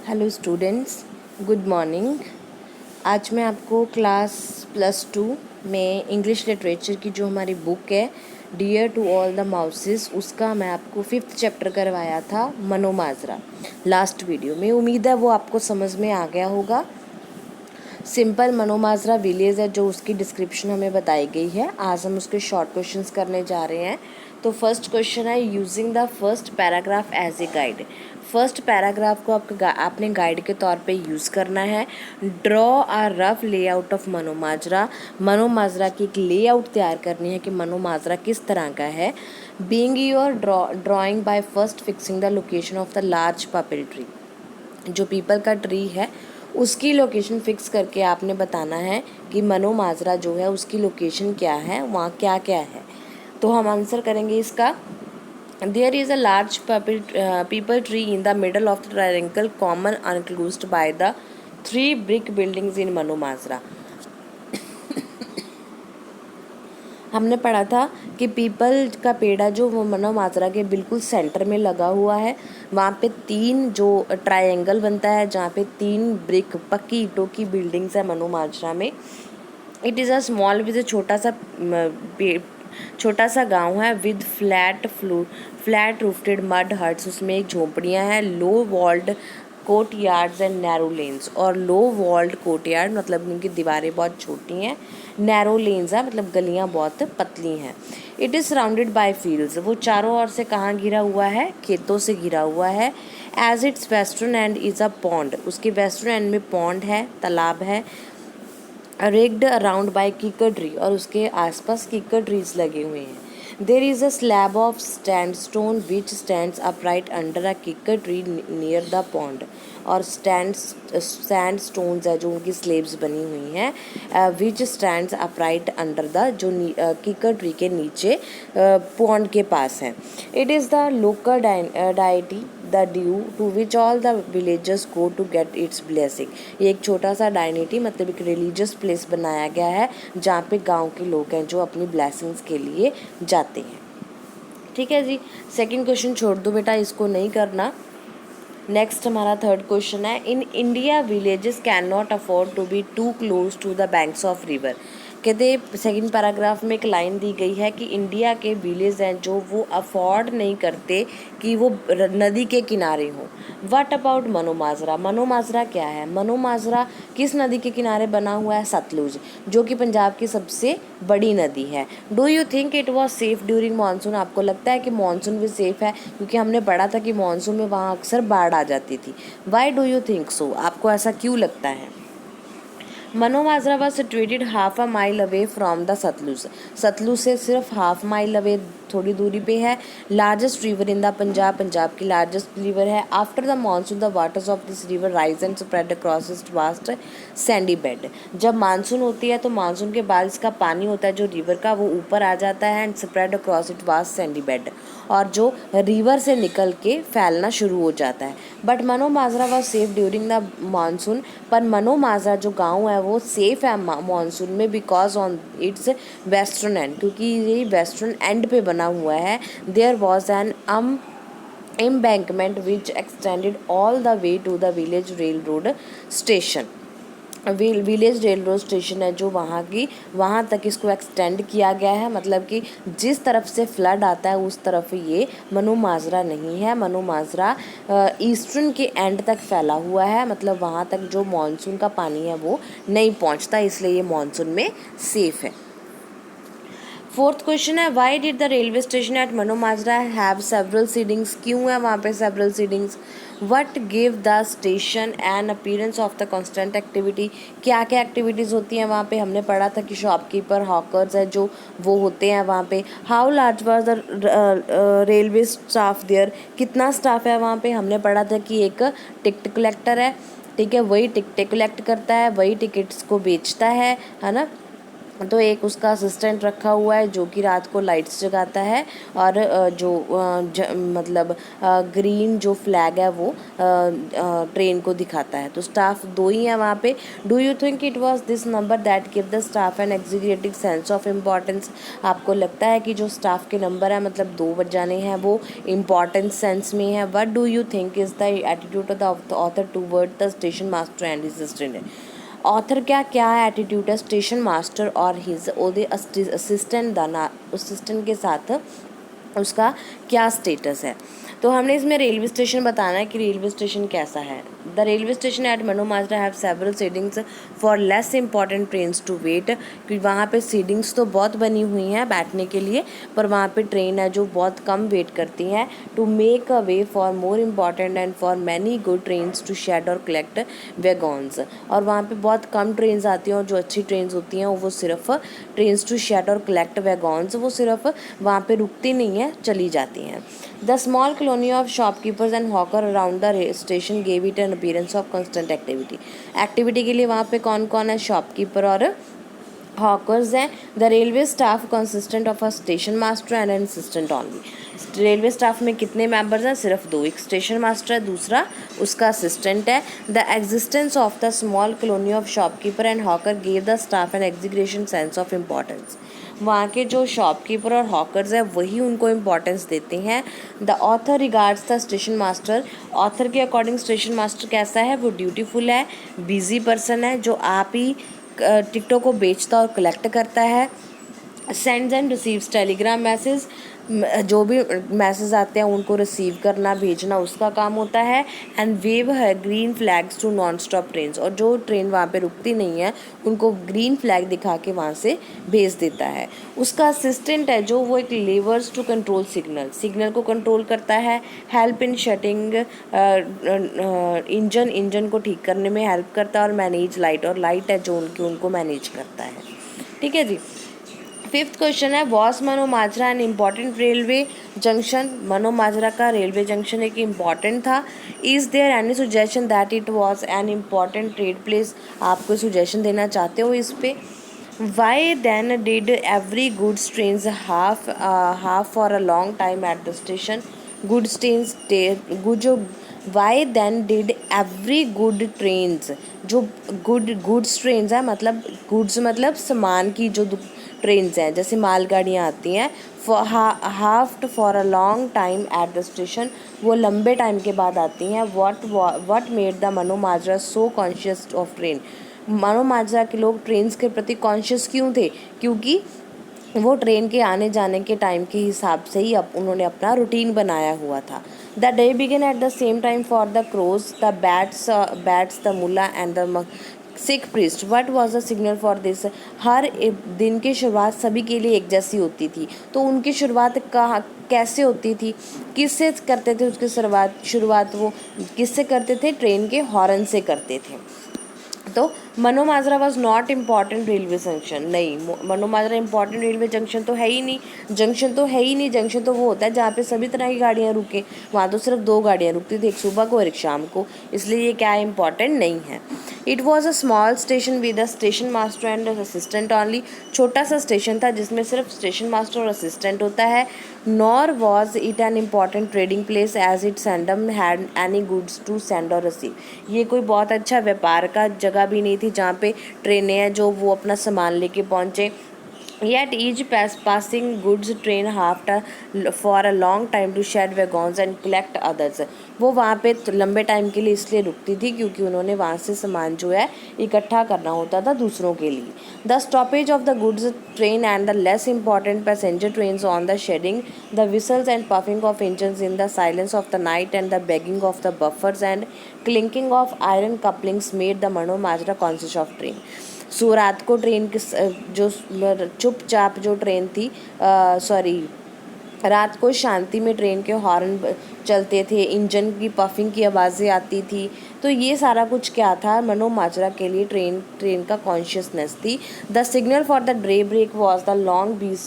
Hello students, good morning. आज मैं आपको क्लास +2 में इंग्लिश लिटरेचर की जो हमारी बुक है dear to all the mouses, उसका मैं आपको 5th चैप्टर करवाया था, मनोमाजरा, लास्ट वीडियो में। उम्मीद है वो आपको समझ में आ गया होगा। सिंपल मनोमाजरा विलेज है जो उसकी डिस्क्रिप्शन हमें बताई गई है। आज हम उसके शॉर्ट क्वेश्चंस करने जा रहे हैं। तो फर्स्ट क्वेश्चन है, using the first paragraph as a guide. First paragraph को आपने गाइड के तौर पे यूज़ करना है। Draw a rough layout of Manomajra. Manomajra की एक लेआउट तैयार करनी है कि मनोमाजरा किस तरह का है। Being your drawing by first fixing the location of the large peepal tree. जो पीपल का ट्री है उसकी लोकेशन फिक्स करके आपने बताना है कि मनोमाजरा जो है उसकी लोकेशन क्या है, वहाँ क्या क्या है। तो हम आंसर करेंगे इसका। There is a large peepal tree in the middle of the triangle common unclosed by the 3 brick buildings in Mano Majra. हमने पढ़ा था कि पीपल का पेड़ है जो वो मनोमाजरा के बिल्कुल सेंटर में लगा हुआ है। वहाँ पे 3 जो ट्रायंगल बनता है जहाँ पे 3 ब्रिक पक्की ईंटों की बिल्डिंग्स है मनोमाजरा में। It is a small with छोटा सा गांव है with flat roofed mud huts. उसमें एक झोपड़ियाँ हैं। Low walled courtyards and narrow lanes. और लो वॉल्ड कोर्ट यार्ड मतलब उनकी दीवारें बहुत छोटी हैं। नैरो लेन्स है मतलब गलियाँ बहुत पतली हैं। It is surrounded by fields. वो चारों ओर से कहाँ घिरा हुआ है? खेतों से घिरा हुआ है। As its western end is a pond. उसके वेस्टर्न एंड में पॉन्ड है, तालाब है। Ringed around by kikar tree. और उसके आसपास कीकर ट्रीज लगे हुए हैं। There is a slab of stone which stands upright under a kikar tree near the pond. और सैंड स्टोन्स है जो उनकी स्लेब्स बनी हुई हैं which stands upright under the जो कीकर ट्री के नीचे पॉन्ड के पास है। It is the local deity the due to which all the villagers go to get its blessing. ये एक छोटा सा डायनिटी मतलब एक रिलीजियस प्लेस बनाया गया है जहाँ पे गांव के लोग हैं जो अपनी ब्लेसिंग्स के लिए जाते हैं। ठीक है जी, सेकंड क्वेश्चन छोड़ दो बेटा, इसको नहीं करना। नेक्स्ट हमारा थर्ड क्वेश्चन है, in India villages can not afford to be too close to the banks of river. कहते सेकंड पैराग्राफ में एक लाइन दी गई है कि इंडिया के विलेज हैं जो वो अफोर्ड नहीं करते कि वो नदी के किनारे हों। What about मनोमाजरा? मनोमाजरा क्या है? मनोमाजरा किस नदी के किनारे बना हुआ है? सतलुज, जो कि पंजाब की सबसे बड़ी नदी है। Do you think it was safe during monsoon? आपको लगता है कि मानसून भी सेफ है? क्योंकि हमने पढ़ा था कि मानसून में वहाँ अक्सर बाढ़ आ जाती थी। Why do you think so? आपको ऐसा क्यों लगता है? Manomajra was situated half a mile away from the Sutlej. Sutlej से सिर्फ हाफ माइल अवे थोड़ी दूरी पे है। Largest river in the Punjab, Punjab की लार्जेस्ट रिवर है। After the monsoon the waters of this river rise and spread across its vast sandy bed. जब monsoon होती है तो मानसून के बाद इसका पानी होता है जो रिवर का वो ऊपर आ जाता है and spread across it vast sandy bed, और जो रिवर से निकल के फैलना शुरू हो जाता है। But Manomajra was safe during the monsoon. पर मनोमाजरा जो गांव है वो सेफ है मानसून में because on its western end, क्योंकि ये वेस्टर्न एंड पे बना हुआ है। There was an embankment which extended all the way to the village railroad station। Village rail road station है जो वहाँ तक इसको एक्सटेंड किया गया है। मतलब कि जिस तरफ से फ्लड आता है उस तरफ ये मनोमाजरा नहीं है। मनोमाजरा ईस्टर्न के एंड तक फैला हुआ है, मतलब वहाँ तक जो मानसून का पानी है वो नहीं पहुँचता, इसलिए ये मानसून में सेफ है। फोर्थ क्वेश्चन है, why did the railway station at Manomajra have several sidings? क्यों है वहाँ पे several sidings? What give the station an appearance of the constant activity? क्या क्या एक्टिविटीज़ होती हैं वहाँ पे? हमने पढ़ा था कि शॉपकीपर, हॉकर्स है जो वो होते हैं वहाँ पे। How large was the railway staff there? कितना स्टाफ है वहाँ पे? हमने पढ़ा था कि एक टिकट कलेक्टर है, ठीक है, वही टिकटें कलेक्ट करता है, वही टिकट्स को बेचता है ना। तो एक उसका असिस्टेंट रखा हुआ है जो कि रात को लाइट्स जगाता है और मतलब ग्रीन जो फ्लैग है वो ट्रेन को दिखाता है। तो स्टाफ 2 ही है वहाँ पे। Do you think it was this number that give the staff an executive sense of importance? आपको लगता है कि जो स्टाफ के नंबर है मतलब 2 बज जाने हैं वो इम्पॉर्टेंस सेंस में है। What do you think is the attitude of the author toward the station master and his assistant? Author क्या एटीट्यूड है स्टेशन मास्टर और हिज ओदे असिस्टेंट के साथ, उसका क्या स्टेटस है? तो हमने इसमें रेलवे स्टेशन बताना है कि रेलवे स्टेशन कैसा है। The railway station at Manomajra have several sidings for less important trains to wait, क्योंकि वहाँ पे सीटिंग्स तो बहुत बनी हुई हैं बैठने के लिए, पर वहाँ पे ट्रेन है जो बहुत कम वेट करती हैं। To make a way for more important and for many good trains to shed or collect wagons, और वहाँ पे बहुत कम ट्रेन्स आती हैं और जो अच्छी ट्रेन्स होती हैं वो सिर्फ trains to shed or collect वैगॉन्स वो सिर्फ वहाँ पे रुकती नहीं है, चली जाती हैं। The small colony of shopkeepers and hawker around the station gave it an appearance of constant activity के लिए वहाँ पे कौन कौन है? शॉपकीपर और हॉकर्स हैं। The railway staff consistent of a station master and an assistant only. Railway staff में कितने मेंबर्स हैं? सिर्फ 2, एक स्टेशन मास्टर है, दूसरा उसका असिस्टेंट है। The existence of the small colony of shopkeeper and hawker gave the staff an execution sense of importance. वहाँ के जो शॉपकीपर और हॉकर्स हैं वही उनको इम्पोर्टेंस देते हैं। The author regards the station master, author के अकॉर्डिंग स्टेशन मास्टर कैसा है? वो ड्यूटीफुल है, बिजी पर्सन है जो आप ही टिकटों को बेचता और कलेक्ट करता है। Sends and receives Telegram message, जो भी मैसेज आते हैं उनको रिसीव करना भेजना उसका काम होता है। एंड वेव है green flags to non stop trains, और जो ट्रेन वहाँ पे रुकती नहीं है उनको ग्रीन फ्लैग दिखा के वहाँ से भेज देता है। उसका असिस्टेंट है जो वो एक लेवर्स टू कंट्रोल सिग्नल को कंट्रोल करता है। हेल्प इन शटिंग इंजन को ठीक करने में हेल्प करता है। और मैनेज लाइट, और लाइट है जो उनको मैनेज करता है। ठीक है जी। 5th क्वेश्चन है, was Manomajra an important railway junction? Manomajra का रेलवे जंक्शन एक इम्पॉर्टेंट था। Is there any suggestion that it was an important trade place? आप कोई सुजेशन देना चाहते हो इस पे? Why then did every goods trains half for a long time at the station? Goods trains जो why then did every good trains, जो goods trains है मतलब गुड्स मतलब सामान की जो ट्रेन्स हैं जैसे मालगाड़ियाँ आती हैं, halted for a long time at the station, वो लंबे टाइम के बाद आती हैं। What made the Manomajra so conscious of train? Manomajra के लोग ट्रेन्स के प्रति कॉन्शियस क्यों थे? क्योंकि वो ट्रेन के आने जाने के टाइम के हिसाब से ही उन्होंने अपना रूटीन बनाया हुआ था। The day begin at the same time for the crows, the bats the mullah and the Sikh priest. What was the signal for this? हर दिन की शुरुआत सभी के लिए एक जैसी होती थी, तो उनकी शुरुआत कहाँ कैसे होती थी? किससे करते थे उसकी शुरुआत वो किससे करते थे? ट्रेन के हॉर्न से करते थे। तो Manomajra was not important railway junction. नहीं, मनोमाजरा इम्पॉर्टेंट रेलवे जंक्शन तो है ही नहीं। जंक्शन तो वो होता है जहाँ पे सभी तरह की गाड़ियाँ रुके। वहाँ तो सिर्फ 2 गाड़ियाँ रुकती थी, एक सुबह को और एक शाम को, इसलिए ये क्या इम्पॉर्टेंट नहीं है। It was a small station with a station master and assistant only. छोटा सा स्टेशन था जिसमें सिर्फ स्टेशन मास्टर और असिस्टेंट होता है। Nor was it an important trading place as it seldom had any goods to send और receive. ये कोई बहुत अच्छा व्यापार का जगह भी नहीं थी जहाँ पे ट्रेनें हैं जो वो अपना सामान लेके पहुँचे। Yet each passing goods train half for a long time to shed wagons and collect others. वो वहाँ पे लंबे टाइम के लिए इसलिए रुकती थी क्योंकि उन्होंने वहाँ से सामान जो है इकट्ठा करना होता था दूसरों के लिए। The stoppage of the goods train and the less important passenger trains on the shedding, the whistles and puffing of engines in the silence of the night and the begging of the buffers and clinking of iron couplings made the Mano Majra conscious of train. सो रात को train की जो चुपचाप जो train थी रात को शांति में ट्रेन के हॉर्न चलते थे, इंजन की पफिंग की आवाज़ें आती थी। तो ये सारा कुछ क्या था? मनोमाजरा के लिए ट्रेन का कॉन्शियसनेस थी। The signal for the day break was the long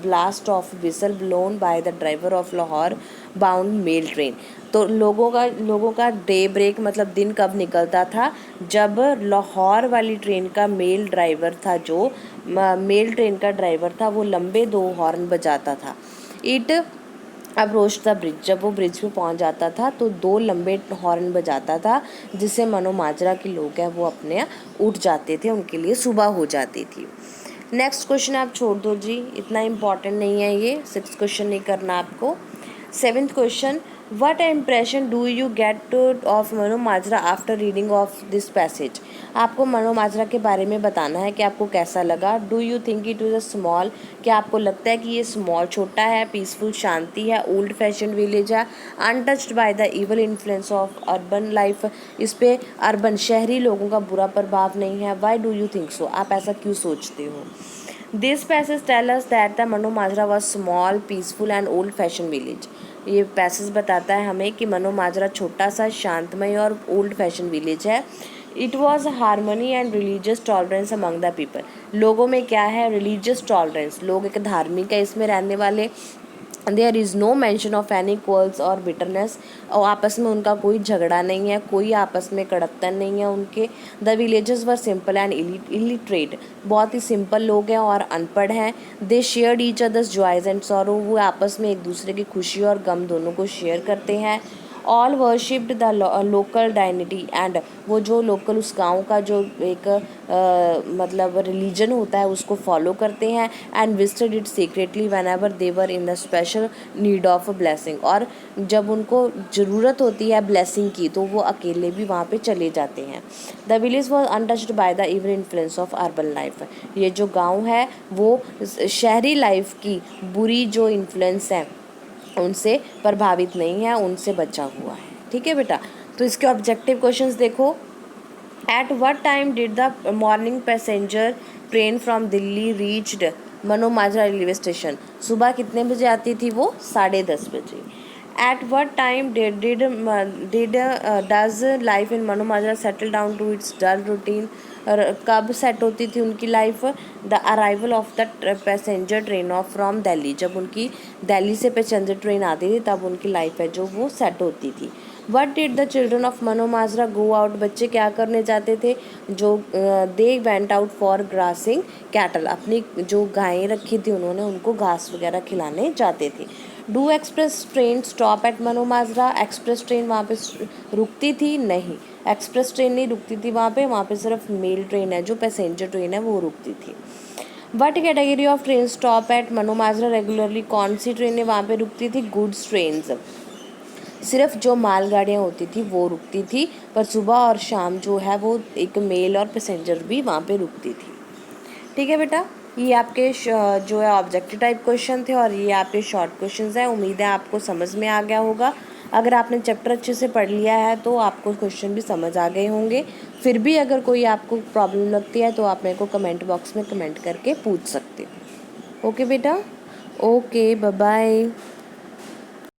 blast of whistle blown by the driver of Lahore bound mail train. तो लोगों का डे ब्रेक मतलब दिन कब निकलता था, जब लाहौर वाली ट्रेन का मेल ड्राइवर था, जो मेल ट्रेन का ड्राइवर था, वो लंबे 2 हॉर्न बजाता था। इट अप्रोच द ब्रिज, जब वो ब्रिज पे पहुंच जाता था तो 2 लंबे हॉर्न बजाता था, जिससे मनो माजरा के लोग हैं वो अपने उठ जाते थे, उनके लिए सुबह हो जाती थी। नेक्स्ट क्वेश्चन आप छोड़ दो जी, इतना इम्पॉर्टेंट नहीं है ये, 6 क्वेश्चन नहीं करना आपको। 7th question, what impression do you get of Mano Majra after reading of this passage. आपको मनो माजरा के बारे में बताना है कि आपको कैसा लगा। Do you think it is a small, क्या आपको लगता है कि ये स्मॉल छोटा है, पीसफुल शांति है, ओल्ड फैशन विलेज है, untouched by the evil influence of urban life, इस पे अर्बन शहरी लोगों का बुरा प्रभाव नहीं है। Why do you think so, आप ऐसा क्यों सोचते हो। This passage tell us that the Mano Majra was small, peaceful and old fashion village. ये पैसेज बताता है हमें कि मनो माजरा छोटा सा, शांतमय और ओल्ड फैशन विलेज है। It was harmony and religious tolerance among the people. लोगों में क्या है, रिलीजियस टॉलरेंस, लोग एक धार्मिक है इसमें रहने वाले। There is no mention of any quarrels और बिटरनेस, और आपस में उनका कोई झगड़ा नहीं है, कोई आपस में कड़कतन नहीं है उनके। The villages were simple and illiterate, बहुत ही सिंपल लोग हैं और अनपढ़ हैं। दे shared each others joys and sorrow, वो आपस में एक दूसरे की खुशी और गम दोनों को शेयर करते हैं। ऑल वर्शिप्ड द लोकल डाइनिटी एंड, वो जो लोकल उस गांव का जो एक मतलब रिलीजन होता है उसको फॉलो करते हैं। And visited it secretly when ever they were in the special need of a blessing, और जब उनको ज़रूरत होती है ब्लेसिंग की तो वो अकेले भी वहाँ पे चले जाते हैं। The village was untouched by the even influence of urban life, ये जो गाँव है वो शहरी लाइफ की बुरी जो इन्फ्लुएंस है उनसे प्रभावित नहीं है, उनसे बचा हुआ है। ठीक है बेटा, तो इसके ऑब्जेक्टिव क्वेश्चंस देखो। Eight what time did the morning passenger train from Delhi reached मनो माजरा रेलवे स्टेशन। सुबह कितने बजे आती थी वो, 10:30 बजे। At what time did does life in Mano Majra settle down to its dull routine, कब सेट होती थी उनकी life, the arrival of the passenger train of from Delhi, जब उनकी दिल्ली से पैसेंजर ट्रेन आती थी तब उनकी लाइफ है जो वो सेट होती थी। What did the children of Mano Majra go out, बच्चे क्या करने जाते थे, जो they went out for grossing cattle, अपनी जो गायें रखी थी उन्होंने उनको घास वगैरह खिलाने जाते थे। Do express train stop at मनो माजरा, एक्सप्रेस ट्रेन वहाँ पे रुकती थी, नहीं एक्सप्रेस ट्रेन नहीं रुकती थी वहाँ पे सिर्फ मेल ट्रेन है जो पैसेंजर ट्रेन है वो रुकती थी। What category of train stop at मनो माजरा रेगुलरली, कौन सी ट्रेनें वहाँ पे रुकती थी, गुड्स ट्रेन्स, सिर्फ जो मालगाड़ियाँ होती थी वो रुकती थी, पर सुबह और शाम जो है वो एक मेल और पैसेंजर भी वहाँ पे रुकती थी। ठीक है बेटा, ये आपके जो है ऑब्जेक्टिव टाइप क्वेश्चन थे और ये आपके शॉर्ट क्वेश्चंस हैं। उम्मीद है आपको समझ में आ गया होगा। अगर आपने चैप्टर अच्छे से पढ़ लिया है तो आपको क्वेश्चन भी समझ आ गए होंगे। फिर भी अगर कोई आपको प्रॉब्लम लगती है तो आप मेरे को कमेंट बॉक्स में कमेंट करके पूछ सकते हो। ओके बेटा, ओके, बाय बाय।